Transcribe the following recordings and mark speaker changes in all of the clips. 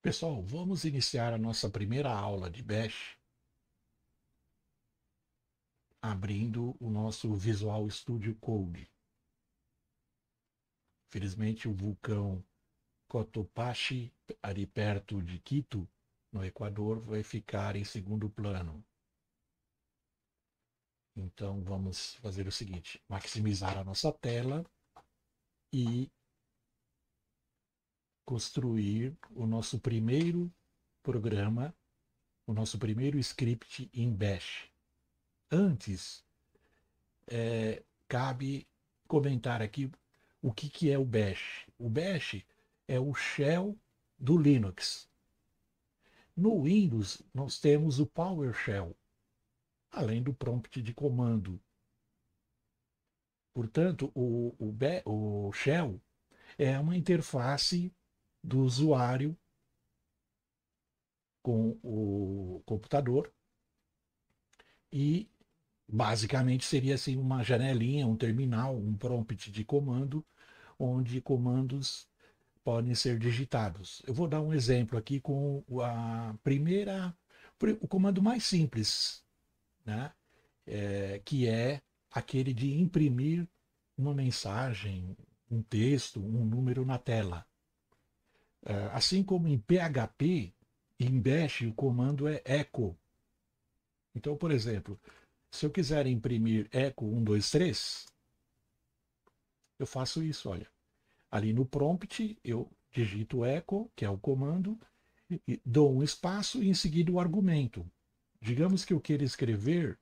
Speaker 1: Pessoal, vamos iniciar a nossa primeira aula de Bash abrindo o nosso Visual Studio Code. Felizmente, o vulcão Cotopaxi, ali perto de Quito, no Equador, vai ficar em segundo plano. Então, vamos fazer o seguinte: maximizar a nossa tela e construir o nosso primeiro programa, o nosso primeiro script em Bash. Antes, cabe comentar aqui o que é o Bash. O Bash é o shell do Linux. No Windows, nós temos o PowerShell, além do prompt de comando. Portanto, o shell é uma interface do usuário com o computador e basicamente seria assim uma janelinha, um terminal, um prompt de comando, onde comandos podem ser digitados. Eu vou dar um exemplo aqui com o comando mais simples, né? Que é aquele de imprimir uma mensagem, um texto, um número na tela. Assim como em PHP, em Bash o comando é echo. Então, por exemplo, se eu quiser imprimir echo 123, eu faço isso, olha. Ali no prompt eu digito echo, que é o comando, dou um espaço e em seguida o argumento. Digamos que eu queira escrever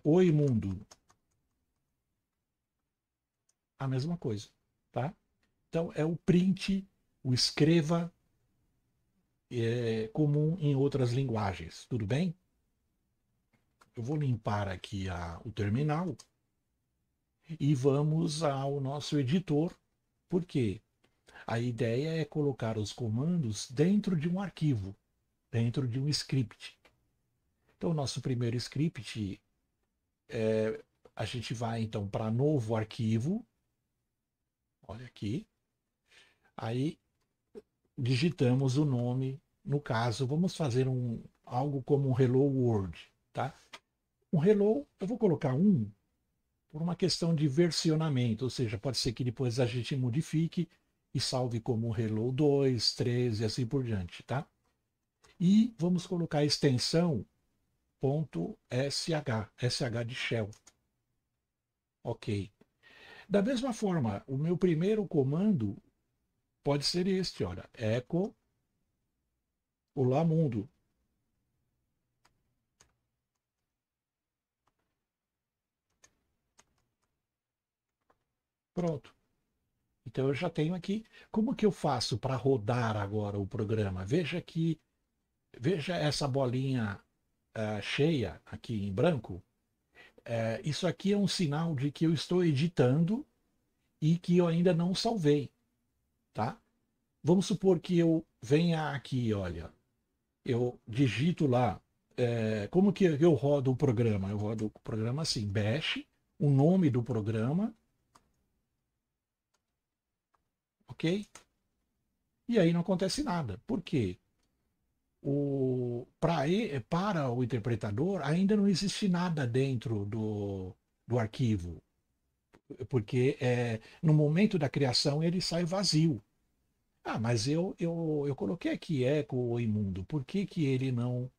Speaker 1: Oi mundo, a mesma coisa, tá? Então é o print, o escreva comum em outras linguagens, tudo bem? Eu vou limpar aqui o terminal e vamos ao nosso editor, porque a ideia é colocar os comandos dentro de um arquivo, dentro de um script. Então, o nosso primeiro script, a gente vai então para novo arquivo, olha aqui, aí digitamos o nome, no caso, vamos fazer algo como um Hello World, tá? Um Hello, eu vou colocar por uma questão de versionamento, ou seja, pode ser que depois a gente modifique e salve como Hello 2, 3 e assim por diante, tá? E vamos colocar a extensão .sh, sh de shell. Ok. Da mesma forma, o meu primeiro comando pode ser este, olha, echo olá mundo. Pronto. Então eu já tenho aqui. Como que eu faço para rodar agora o programa? Veja essa bolinha cheia aqui em branco. Isso aqui é um sinal de que eu estou editando e que eu ainda não salvei, tá? Vamos supor que eu venha aqui, olha, eu digito lá, como que eu rodo o programa? Eu rodo o programa assim, bash, o nome do programa, ok? E aí não acontece nada. Por quê? Para o interpretador ainda não existe nada dentro do arquivo, porque no momento da criação ele sai vazio. Ah, mas eu coloquei aqui eco o imundo, por que, que ele não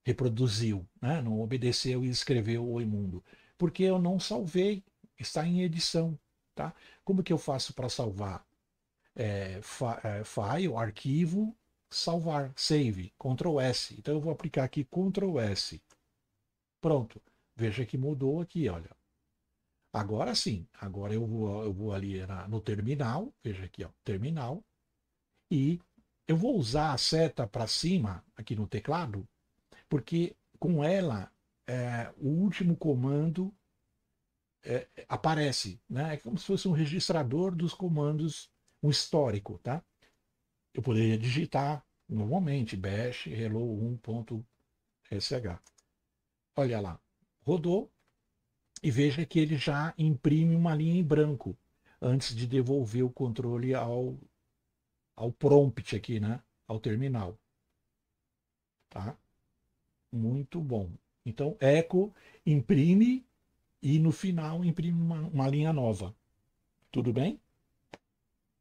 Speaker 1: reproduziu, né? Não obedeceu e escreveu o imundo? Porque eu não salvei, está em edição. Tá? Como que eu faço para salvar? File, arquivo, salvar, save, Ctrl S. Então eu vou aplicar aqui Ctrl S. Pronto. Veja que mudou aqui, olha. Agora sim, agora eu vou ali no terminal, veja aqui, ó, terminal, e eu vou usar a seta para cima aqui no teclado, porque com ela o último comando aparece, né? É como se fosse um registrador dos comandos, um histórico, tá? Eu poderia digitar normalmente bash hello 1.sh. Olha lá, rodou e veja que ele já imprime uma linha em branco antes de devolver o controle ao prompt aqui, né? ao terminal, tá? Muito bom. Então, eco, imprime e no final imprime uma linha nova. Tudo bem?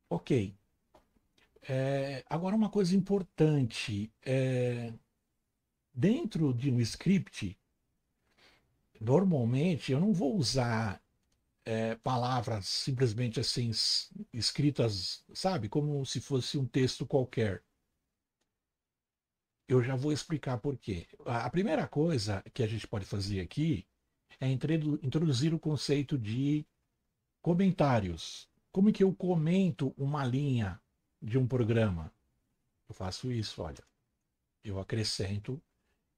Speaker 1: Ok. Agora uma coisa importante. Dentro de um script, normalmente eu não vou usar palavras simplesmente assim escritas, sabe, como se fosse um texto qualquer. Eu já vou explicar por quê. A primeira coisa que a gente pode fazer aqui é introduzir o conceito de comentários. Como que eu comento uma linha de um programa? Eu faço isso, olha. Eu acrescento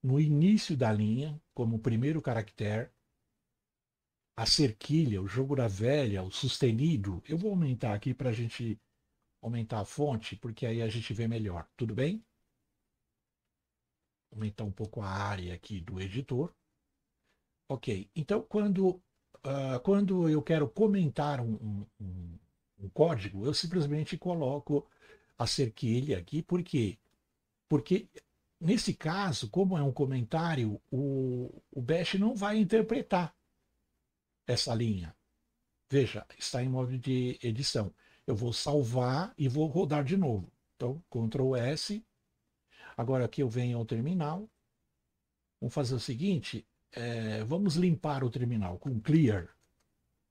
Speaker 1: no início da linha, como primeiro caractere, a cerquilha, o jogo da velha, o sustenido. Eu vou aumentar aqui para a gente aumentar a fonte, porque aí a gente vê melhor. Tudo bem? Aumentar um pouco a área aqui do editor. Ok. Então, quando eu quero comentar um código, eu simplesmente coloco a cerquilha aqui. Por quê? Porque, nesse caso, como é um comentário, o Bash não vai interpretar essa linha. Veja, está em modo de edição. Eu vou salvar e vou rodar de novo. Então, Ctrl S. Agora aqui eu venho ao terminal. Vamos fazer o seguinte, vamos limpar o terminal com clear.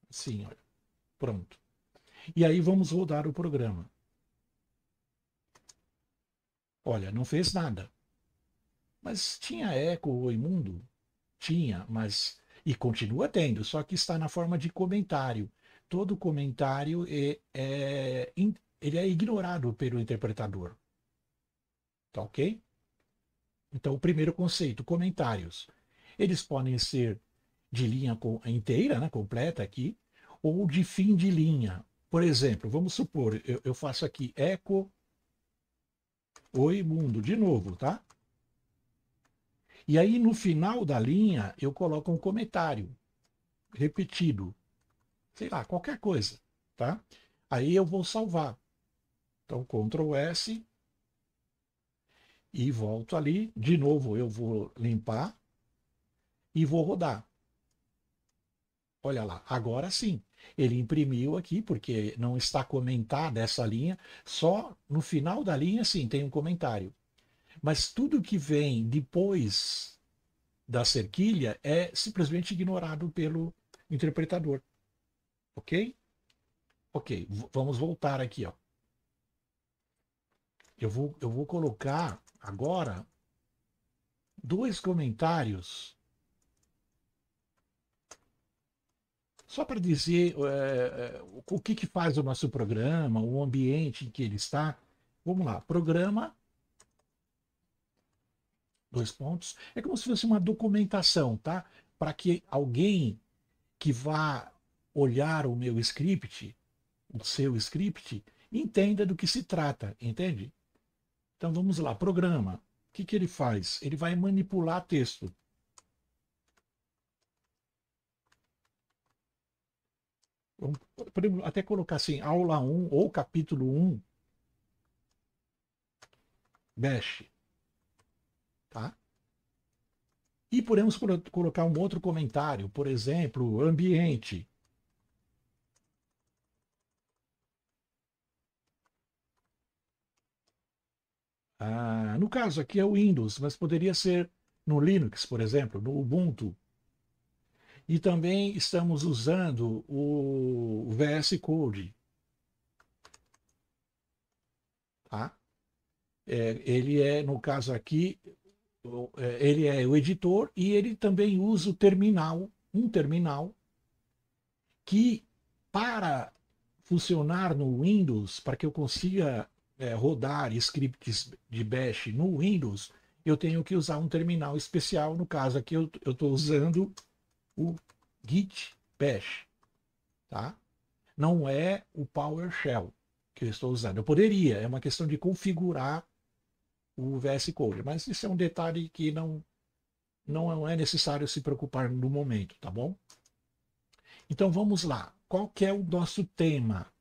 Speaker 1: Assim, olha, pronto. E aí vamos rodar o programa. Olha, não fez nada. Mas tinha eco ou imundo? Tinha, mas... E continua tendo, só que está na forma de comentário. Todo comentário ele é ignorado pelo interpretador. Tá ok? Então, o primeiro conceito, comentários. Eles podem ser de linha inteira, né, completa aqui, ou de fim de linha. Por exemplo, vamos supor, eu faço aqui eco oi mundo, de novo, tá? E aí no final da linha eu coloco um comentário repetido, sei lá, qualquer coisa, tá? Aí eu vou salvar. Então, Ctrl S e volto ali. De novo eu vou limpar e vou rodar. Olha lá, agora sim. Ele imprimiu aqui, porque não está comentada essa linha, só no final da linha, sim, tem um comentário. Mas tudo que vem depois da cerquilha é simplesmente ignorado pelo interpretador. Ok? Ok, vamos voltar aqui. Ó. Eu vou colocar agora dois comentários só para dizer o que faz o nosso programa, o ambiente em que ele está. Vamos lá, programa, dois pontos. É como se fosse uma documentação, tá? Para que alguém que vá olhar o meu script, o seu script, entenda do que se trata, entende? Então vamos lá, programa. O que ele faz? Ele vai manipular texto. Podemos até colocar assim, aula 1 ou capítulo 1, Bash. Tá? E podemos colocar um outro comentário, por exemplo, ambiente. No caso aqui é o Windows, mas poderia ser no Linux, por exemplo, no Ubuntu. E também estamos usando o VS Code. Tá? Ele é, no caso aqui, ele é o editor e ele também usa o terminal, um terminal que para funcionar no Windows, para que eu consiga rodar scripts de Bash no Windows, eu tenho que usar um terminal especial. No caso aqui eu estou usando o Git Bash, tá? Não é o PowerShell que eu estou usando. Eu poderia, é uma questão de configurar o VS Code, mas isso é um detalhe que não é necessário se preocupar no momento, tá bom? Então vamos lá. Qual que é o nosso tema?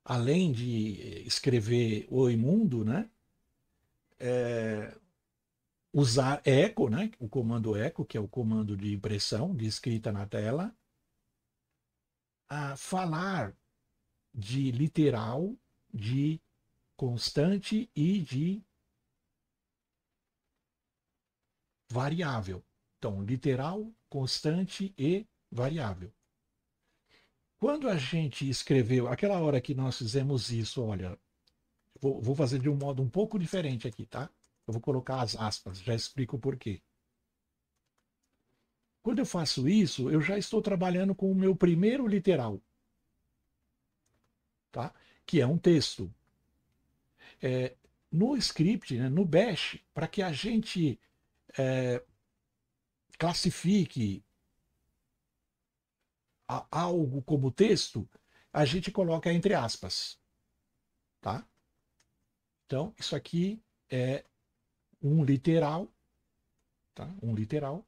Speaker 1: além de escrever Oi Mundo, né? Usar eco, né? O comando eco, que é o comando de impressão, de escrita na tela, a falar de literal, de constante e de variável. Então, literal, constante e variável. Quando a gente escreveu, aquela hora que nós fizemos isso, olha, vou fazer de um modo um pouco diferente aqui, tá? Eu vou colocar as aspas, já explico o porquê. Quando eu faço isso, eu já estou trabalhando com o meu primeiro literal, tá? Que é um texto. No script, né, no Bash, para que a gente classifique algo como texto, a gente coloca entre aspas, tá? Então, isso aqui é um literal, tá? Um literal.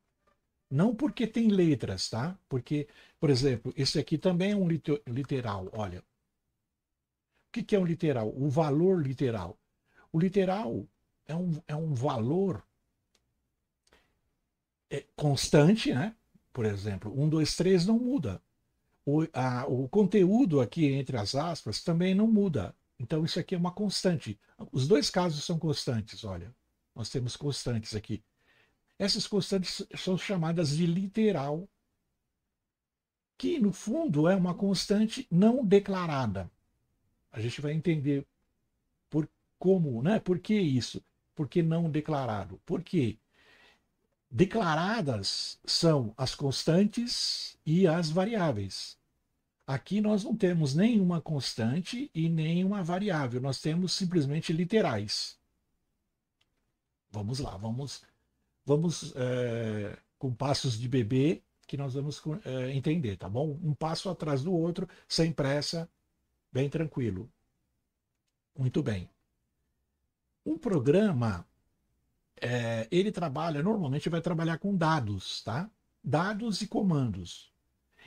Speaker 1: Não porque tem letras, tá? Porque, por exemplo, esse aqui também é um literal. Olha, o que é um literal? O valor literal. O literal é um valor constante, né? Por exemplo, 1, 2, 3 não muda. O conteúdo aqui entre as aspas também não muda. Então isso aqui é uma constante. Os dois casos são constantes, olha. Nós temos constantes aqui. Essas constantes são chamadas de literal, que no fundo é uma constante não declarada. A gente vai entender por como, né? Por que isso? Por que não declarado? Por quê? Declaradas são as constantes e as variáveis. Aqui nós não temos nenhuma constante e nenhuma variável, nós temos simplesmente literais. Vamos lá, vamos com passos de bebê que nós vamos entender, tá bom? Um passo atrás do outro, sem pressa, bem tranquilo. Muito bem. Um programa, ele trabalha, normalmente vai trabalhar com dados, tá? Dados e comandos.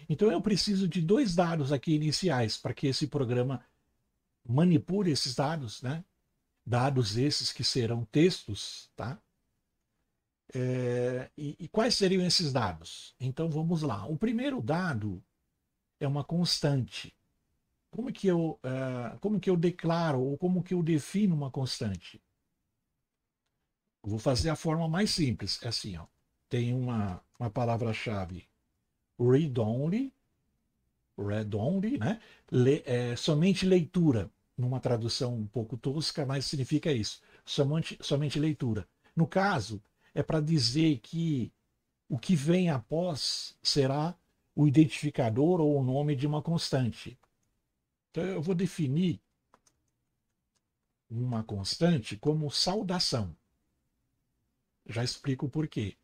Speaker 1: Então eu preciso de dois dados aqui iniciais para que esse programa manipule esses dados, né? Dados esses que serão textos, tá? E quais seriam esses dados? Então vamos lá. O primeiro dado é uma constante. Como que eu declaro ou como que eu defino uma constante? Eu vou fazer a forma mais simples. É assim, ó. Tem uma palavra-chave read-only, né? Somente leitura, numa tradução um pouco tosca, mas significa isso. Somente leitura. No caso, é para dizer que o que vem após será o identificador ou o nome de uma constante. Então, eu vou definir uma constante como saudação. Já explico por quê.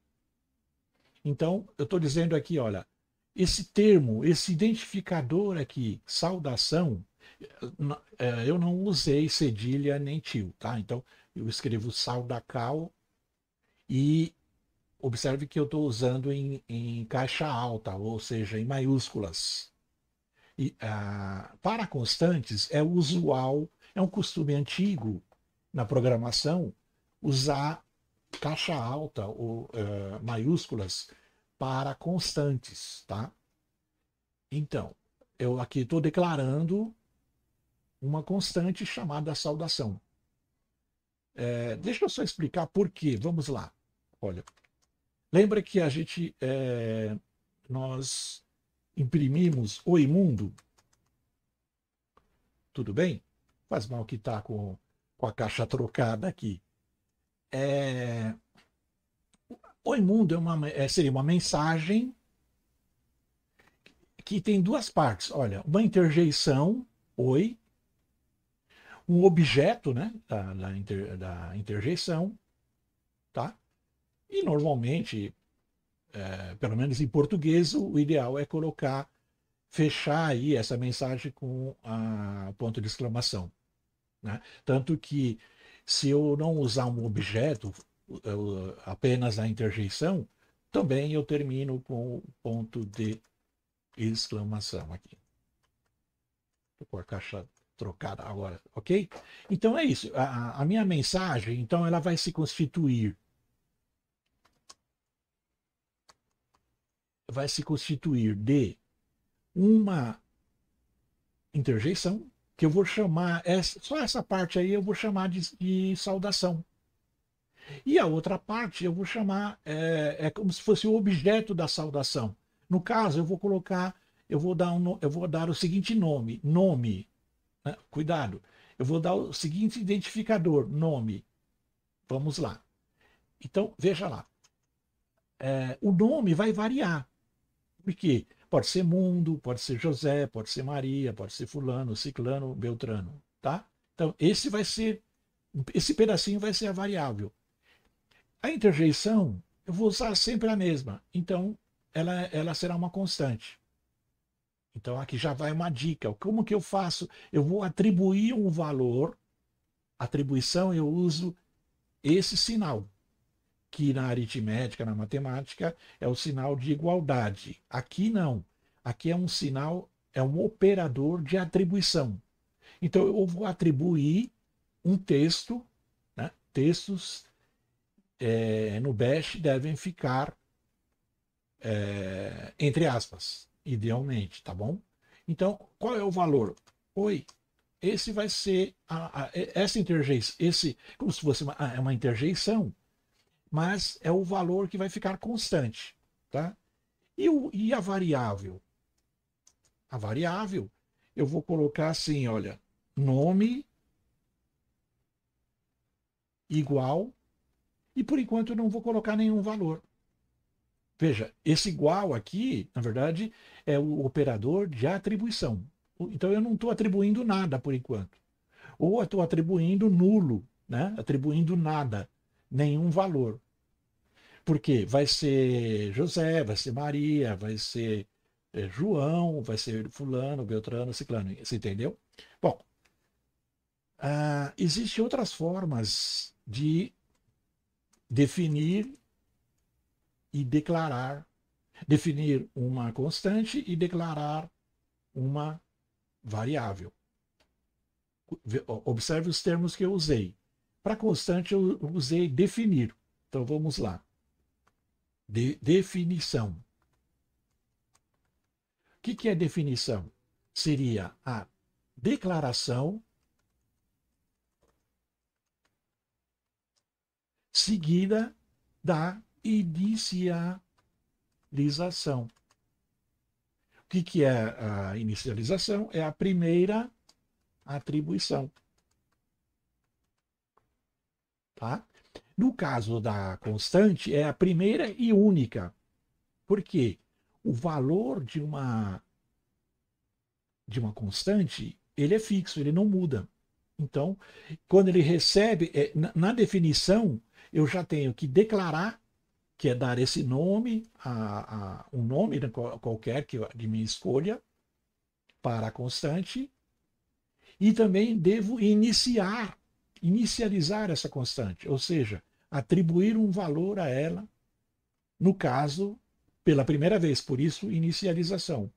Speaker 1: Então, eu estou dizendo aqui, olha, esse termo, esse identificador aqui, saudação, eu não usei cedilha nem tio, tá? Então, eu escrevo saudacal e observe que eu estou usando em caixa alta, ou seja, em maiúsculas. E, para constantes, é usual, é um costume antigo na programação usar caixa alta ou maiúsculas para constantes, tá? Então, eu aqui estou declarando uma constante chamada saudação. Deixa eu só explicar por quê. Vamos lá. Olha, lembra que nós imprimimos Oi Mundo? Tudo bem? Faz mal que está com a caixa trocada aqui. Oi Mundo seria uma mensagem que tem duas partes. Olha, uma interjeição, oi, um objeto, né, da interjeição, tá? E normalmente, pelo menos em português, o ideal é fechar aí essa mensagem com a ponto de exclamação, né? Tanto que se eu não usar um objeto, apenas a interjeição, também eu termino com o ponto de exclamação aqui. Estou com a caixa trocada agora, ok? Então é isso. A minha mensagem, então, ela vai se constituir de uma interjeição, que eu vou chamar, só essa parte aí eu vou chamar de saudação. E a outra parte eu vou chamar, é como se fosse o objeto da saudação. No caso, eu vou colocar, eu vou dar o seguinte nome, né? Cuidado, eu vou dar o seguinte identificador, nome. Vamos lá. Então, veja lá. O nome vai variar. Porque pode ser Mundo, pode ser José, pode ser Maria, pode ser Fulano, Ciclano, Beltrano. Tá? Então, esse pedacinho vai ser a variável. A interjeição, eu vou usar sempre a mesma. Então, ela será uma constante. Então, aqui já vai uma dica. Como que eu faço? Eu vou atribuir um valor. Atribuição, eu uso esse sinal, que na aritmética, na matemática, é o sinal de igualdade. Aqui não. Aqui é um sinal, é um operador de atribuição. Então, eu vou atribuir um texto, né? Textos no Bash devem ficar entre aspas, idealmente, tá bom? Então, qual é o valor? Oi, esse vai ser essa interjeição, como se fosse uma interjeição, mas é o valor que vai ficar constante, tá? E a variável? A variável, eu vou colocar assim, olha, nome igual, e por enquanto eu não vou colocar nenhum valor. Veja, esse igual aqui, na verdade, é o operador de atribuição. Então eu não estou atribuindo nada por enquanto. Ou estou atribuindo nulo, né? Atribuindo nada, nenhum valor. Porque vai ser José, vai ser Maria, vai ser João, vai ser fulano, Beltrano, Ciclano. Você entendeu? Bom, existem outras formas de definir e declarar, definir uma constante e declarar uma variável. Observe os termos que eu usei. Para constante, eu usei definir. Então vamos lá. Definição. O que é definição? Seria a declaração seguida da inicialização. O que é a inicialização? É a primeira atribuição. Tá? No caso da constante, é a primeira e única. Por quê? O valor de uma constante, ele é fixo, ele não muda. Então, quando ele recebe, na definição, eu já tenho que declarar, que é dar esse nome, um nome qualquer de minha escolha, para a constante, e também devo inicializar essa constante, ou seja, atribuir um valor a ela, no caso, pela primeira vez, por isso, inicialização.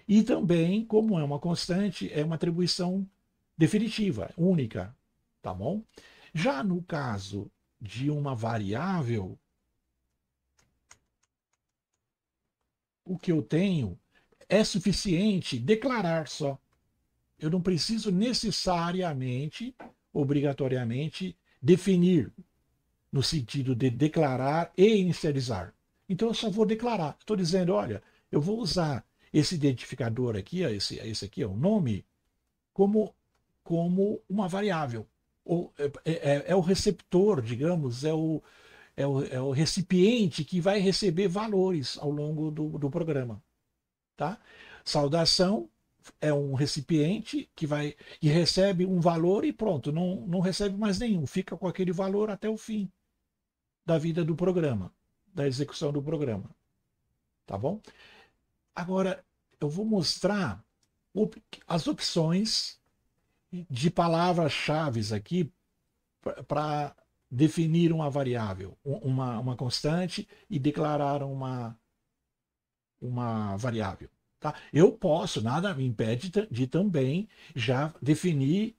Speaker 1: E também, como é uma constante, é uma atribuição definitiva, única, tá bom? Já no caso de uma variável, o que eu tenho é suficiente declarar só. Eu não preciso necessariamente, obrigatoriamente, definir no sentido de declarar e inicializar. Então eu só vou declarar. Estou dizendo, olha, eu vou usar esse identificador aqui, esse aqui é o nome, como uma variável. É o receptor, digamos, é o recipiente que vai receber valores ao longo do programa. Tá? Saudação é um recipiente que recebe um valor e pronto, não recebe mais nenhum, fica com aquele valor até o fim da vida do programa, da execução do programa. Tá bom? Agora, eu vou mostrar as opções de palavras-chave aqui para definir uma variável, uma constante e declarar uma variável. Tá? Eu posso, nada me impede de também já definir,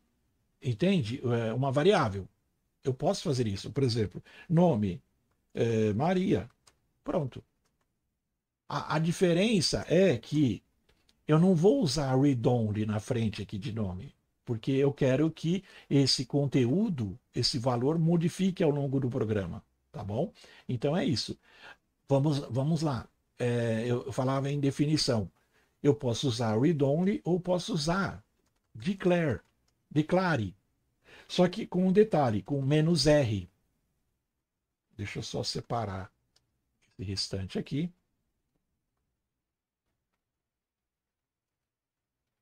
Speaker 1: entende? Uma variável. Eu posso fazer isso. Por exemplo, nome, Maria. Pronto. A diferença é que eu não vou usar read-only na frente aqui de nome, porque eu quero que esse conteúdo, esse valor, modifique ao longo do programa. Tá bom? Então é isso. Vamos lá. Eu falava em definição. Eu posso usar read-only ou posso usar declare. Só que com um detalhe, com "-r". Deixa eu só separar esse restante aqui.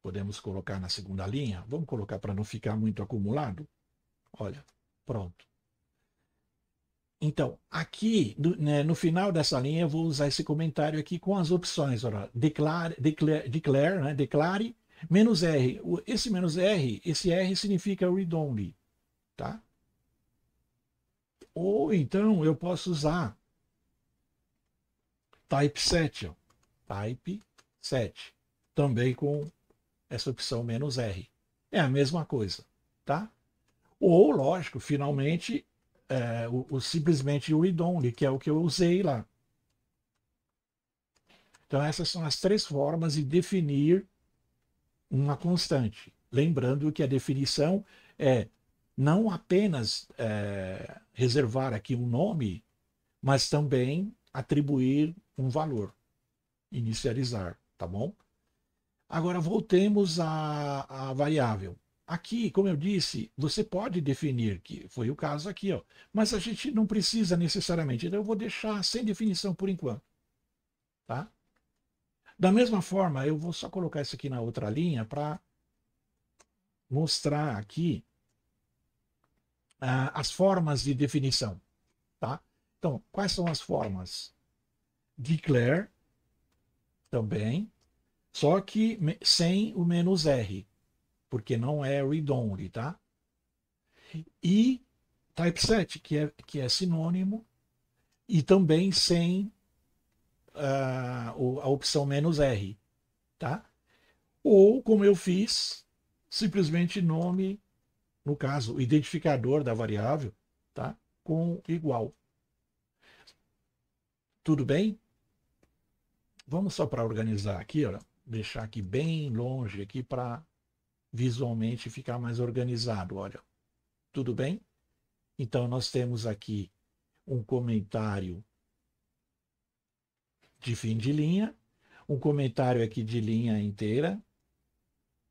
Speaker 1: Podemos colocar na segunda linha. Vamos colocar para não ficar muito acumulado. Olha, pronto. Então, aqui, no final dessa linha, eu vou usar esse comentário aqui com as opções. Olha, declare, né? Declare, "-r". Esse "-r", esse R significa read-only. Tá? Ou então eu posso usar typeset. Ó. Typeset. Também com essa opção "-r". É a mesma coisa. Tá? Ou, lógico, finalmente, simplesmente o read-only, que é o que eu usei lá. Então, essas são as três formas de definir uma constante. Lembrando que a definição é não apenas reservar aqui um nome, mas também atribuir um valor, inicializar, tá bom? Agora voltemos à variável. Aqui, como eu disse, você pode definir, que foi o caso aqui, ó, mas a gente não precisa necessariamente, então eu vou deixar sem definição por enquanto. Tá? Da mesma forma, eu vou só colocar isso aqui na outra linha para mostrar aqui as formas de definição. Tá? Então, quais são as formas? Declare também, só que sem o "-r", porque não é read-only, tá? E typeset, que é sinônimo, e também sem a opção "-r", tá? Ou, como eu fiz, simplesmente nome, no caso, o identificador da variável, tá? Com igual. Tudo bem? Vamos só para organizar aqui, ó, deixar aqui bem longe aqui para visualmente ficar mais organizado, olha. Tudo bem? Então nós temos aqui um comentário de fim de linha, um comentário aqui de linha inteira,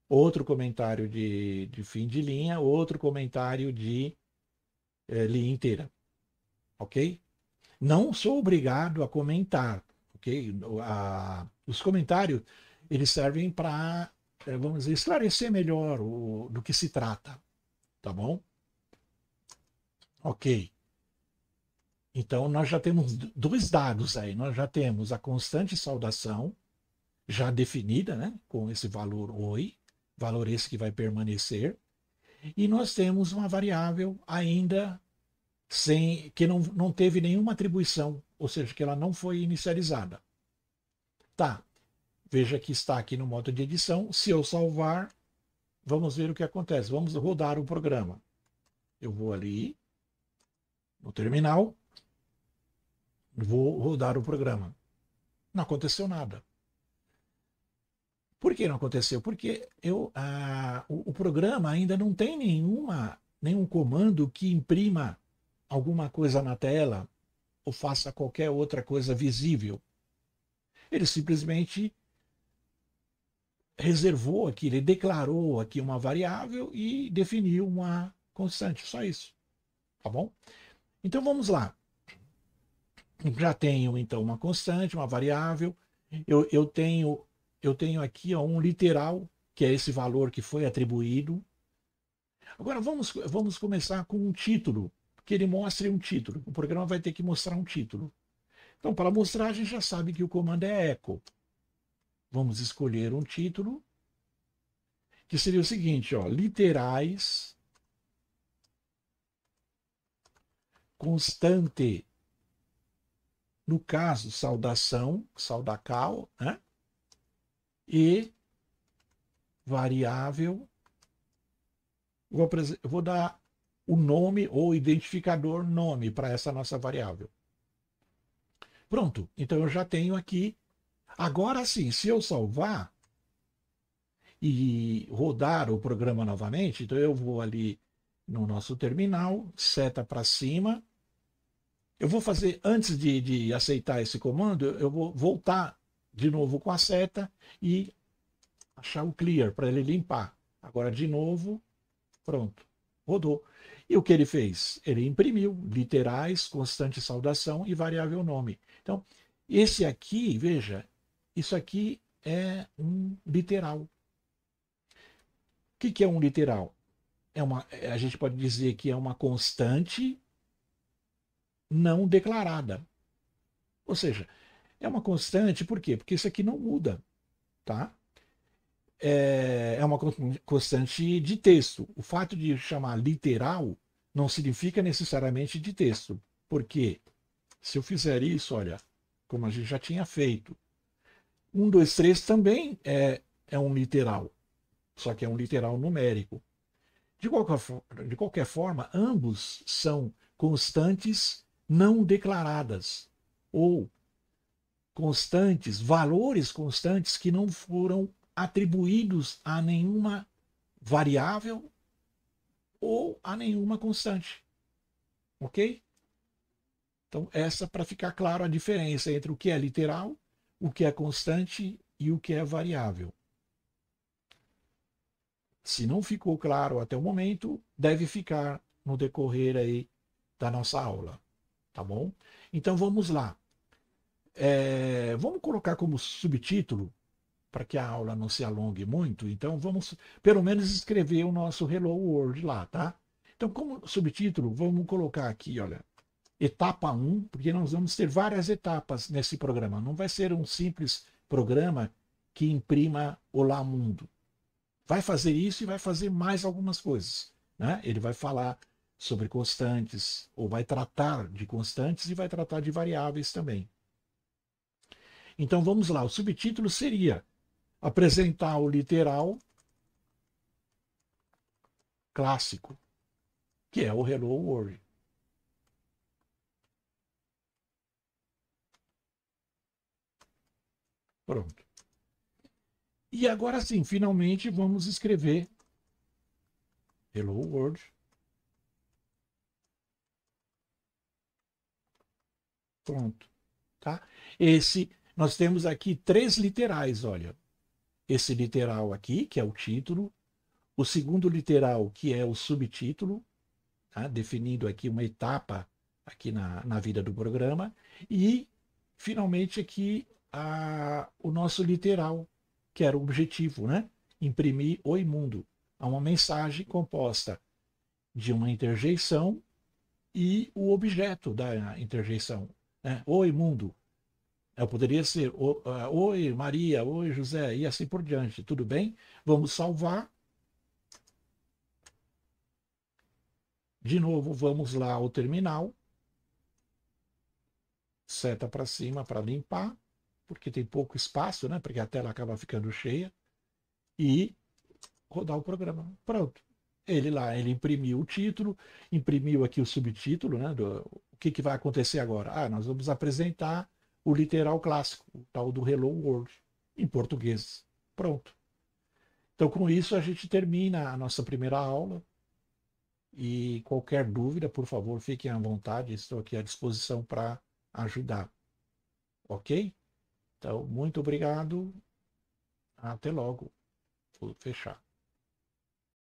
Speaker 1: outro comentário de fim de linha, outro comentário de linha inteira. Ok? Não sou obrigado a comentar. Ok? Os comentários eles servem para, vamos dizer, esclarecer melhor do que se trata. Tá bom? Ok. Então, nós já temos dois dados aí. Nós já temos a constante saudação, já definida, né, com esse valor oi, valor esse que vai permanecer, e nós temos uma variável ainda que não teve nenhuma atribuição, ou seja, que ela não foi inicializada. Tá, veja que está aqui no modo de edição. Se eu salvar, vamos ver o que acontece. Vamos rodar o programa. Eu vou ali no terminal, vou rodar o programa. Não aconteceu nada. Por que não aconteceu? Porque o programa ainda não tem nenhum comando que imprima alguma coisa na tela ou faça qualquer outra coisa visível. Ele simplesmente reservou aqui, ele declarou aqui uma variável e definiu uma constante. Só isso. Tá bom? Então vamos lá. Já tenho então uma constante, uma variável. Eu tenho aqui ó, um literal, que é esse valor que foi atribuído. Agora vamos começar com um título, que ele mostre um título. O programa vai ter que mostrar um título. Então, para mostrar, a gente já sabe que o comando é echo. Vamos escolher um título, que seria o seguinte, ó, literais, constante, no caso, saudação, saudacal, né? e variável, eu vou dar o nome ou identificador nome para essa nossa variável. Pronto, então eu já tenho aqui. Agora sim, se eu salvar e rodar o programa novamente, então eu vou ali no nosso terminal, seta para cima. Eu vou fazer, antes de aceitar esse comando, eu vou voltar de novo com a seta e achar o clear para ele limpar. Agora de novo, pronto, rodou. E o que ele fez? Ele imprimiu literais, constante saudação e variável nome. Então, esse aqui, veja, isso aqui é um literal. O que é um literal? A gente pode dizer que é uma constante não declarada. Ou seja, é uma constante, por quê? Porque isso aqui não muda, tá? É uma constante de texto. O fato de chamar literal não significa necessariamente de texto. Porque se eu fizer isso, olha, como a gente já tinha feito, 1, 2, 3 também é um literal, só que é um literal numérico. De qualquer forma, ambos são constantes não declaradas, ou constantes, valores constantes que não foram atribuídos a nenhuma variável ou a nenhuma constante. Ok? Então, essa para ficar claro a diferença entre o que é literal, o que é constante e o que é variável. Se não ficou claro até o momento, deve ficar no decorrer aí da nossa aula, tá bom? Então vamos lá. Vamos colocar como subtítulo, para que a aula não se alongue muito, então vamos pelo menos escrever o nosso Hello World lá, tá? Então, como subtítulo, vamos colocar aqui, olha, etapa 1, porque nós vamos ter várias etapas nesse programa. Não vai ser um simples programa que imprima Olá Mundo. Vai fazer isso e vai fazer mais algumas coisas, né? Ele vai falar sobre constantes, ou vai tratar de constantes e vai tratar de variáveis também. Então vamos lá, o subtítulo seria apresentar o literal clássico, que é o Hello World. Pronto. E agora sim, finalmente vamos escrever Hello World. Pronto. Tá? Nós temos aqui 3 literais, olha. Esse literal aqui, que é o título, o segundo literal, que é o subtítulo, tá? Definindo aqui uma etapa aqui na vida do programa, e finalmente aqui o nosso literal, que era o objetivo, né? Imprimir Oi Mundo. Há uma mensagem composta de uma interjeição e o objeto da interjeição, né? Oi Mundo. Poderia ser Oi Maria, Oi José, e assim por diante. Tudo bem? Vamos salvar. De novo, vamos lá ao terminal. Seta para cima para limpar, porque tem pouco espaço, né? Porque a tela acaba ficando cheia. E rodar o programa. Pronto. Ele imprimiu o título, imprimiu aqui o subtítulo, né? O que vai acontecer agora? Nós vamos apresentar o literal clássico, o tal do Hello World, em português. Pronto. Então, com isso, a gente termina a nossa primeira aula. E qualquer dúvida, por favor, fiquem à vontade, estou aqui à disposição para ajudar. Ok? Então, muito obrigado. Até logo. Vou fechar.